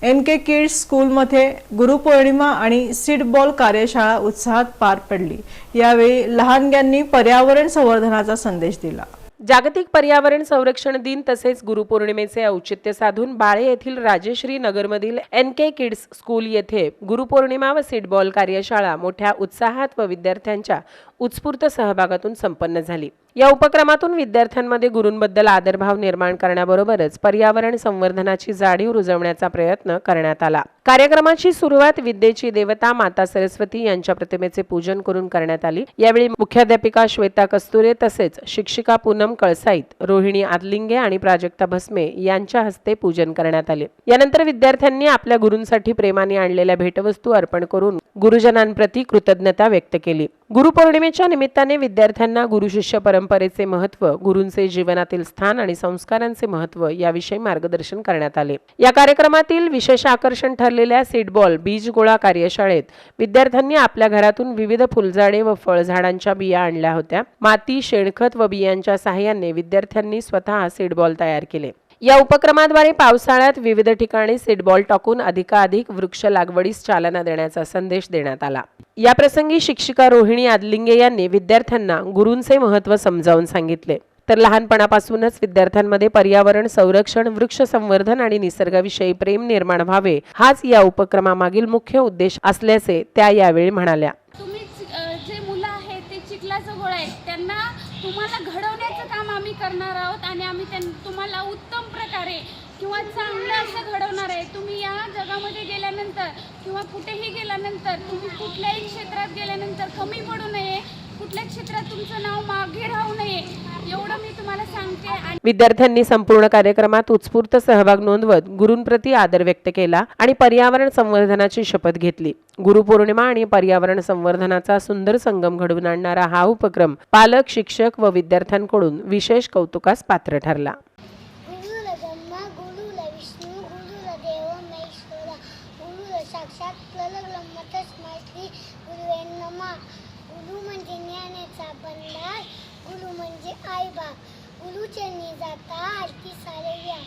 NK kids स्कूलमध्ये गुरुपौर्णिमा आणि seed ball कार्यशाळा उत्साहात पार पडली। यावेळी लहानग्यांनी पर्यावरण संवर्धनाचा संदेश दिला। जागतिक पर्यावरण संरक्षण दिन तसेच गुरुपौर्णिमेचे औचित्य साधून बाळे येथील राजश्री नगरमधील NK किड्स स्कूल येथे गुरुपौर्णिमा व सीड बॉल कार्यशाळा मोठ्या उत्साहात व विद्यार्थ्यांच्या उत्स्फूर्त सहभागातून संपन्न झाली। या उपक्रमातून विद्यार्थ्यांमध्ये गुरूंबद्दल आदरभाव निर्माण करण्याबरोबरच पर्यावरण संवर्धनाची जाणीव रुजवण्याचा प्रयत्न करण्यात आला। कार्यक्रमाची सुरुवात विद्येची देवता माता सरस्वती यांच्या प्रतिमेचे पूजन करून करण्यात आली। यावेळी मुख्याध्यापिका श्वेता कस्तुरे तसेच शिक्षिका पूनम कळसाईत, रोहिणी आदलिंगे आणि प्राजक्ता भस्मे यांच्या हस्ते पूजन करण्यात आले। यानंतर विद्यार्थ्यांनी आपल्या गुरूंसाठी प्रेमाने आणलेल्या भेटवस्तू अर्पण करून गुरुजनांप्रती कृतज्ञता व्यक्त केली। गुरुपौर्णिमेच्या निमित्ताने विद्यार्थ्यांना गुरुशिष्य परंपरेचे महत्त्व, गुरूंचे जीवनातील स्थान आणि संस्कारांचे महत्त्व याविषयी मार्गदर्शन करण्यात आले। या कार्यक्रमातील विशेष आकर्षण ठरलेल्या सीड बॉल बीज गोळा कार्यशाळेत विद्यार्थ्यांनी आपल्या घरातून विविध फुलझाडे व फळझाडांच्या बिया आणल्या होत्या। माती, शेणखत व बियांच्या सहाय्याने विद्यार्थ्यांनी स्वतः सीड बॉल तयार केले। या उपक्रमाद्वारे पावसाळ्यात विविध ठिकाणी सीड बॉल टाकून अधिकाधिक वृक्ष लागवडीस चालना देण्याचा संदेश देण्यात आला। या प्रसंगी शिक्षिका रोहिणी आदलिंगे यांनी विद्यार्थ्यांना गुरूंचे महत्त्व समजावून सांगितले। तर लहानपणापासूनच विद्यार्थ्यांमध्ये पर्यावरण संरक्षण, वृक्ष संवर्धन आणि निसर्गाविषयी प्रेम निर्माण व्हावे हाच या उपक्रमामागील मुख्य उद्देश असल्याचे त्या यावेळी म्हणाल्या। जे मुलं आहेत ते चिखलाचं गोळा आहेत, त्यांना तुम्हाला घडवण्याचं काम आम्ही करणार आहोत आणि आम्ही तुम्हाला उत्तम प्रकारे किंवा चांगलं असं घडवणार आहे। तुम्ही या जगामध्ये गेल्यानंतर किंवा कुठेही गेल्यानंतर तुम्ही कुठल्याही क्षेत्रात गेल्यानंतर कमी पडू नये, कुठल्या क्षेत्रात तुमचं नाव मागे राहू नये एवढं मी तुम्हाला सांगते। विद्यार्थ्यांनी संपूर्ण कार्यक्रमात उत्स्फूर्त सहभाग नोंदवत गुरूंप्रती आदर व्यक्त केला आणि पर्यावरण संवर्धनाची शपथ घेतली। गुरुपौर्णिमा आणि पर्यावरण संवर्धनाचा सुंदर संगम घडवून आणणारा हा उपक्रम पालक, शिक्षक व विद्यार्थ्यांकडून विशेष कौतुकास पात्र ठरला। गुरु म्हणजे ज्ञानाचा भंडार, गुरु म्हणजे आई बाप, गुरुचरणी जाता आरती सारे व्या।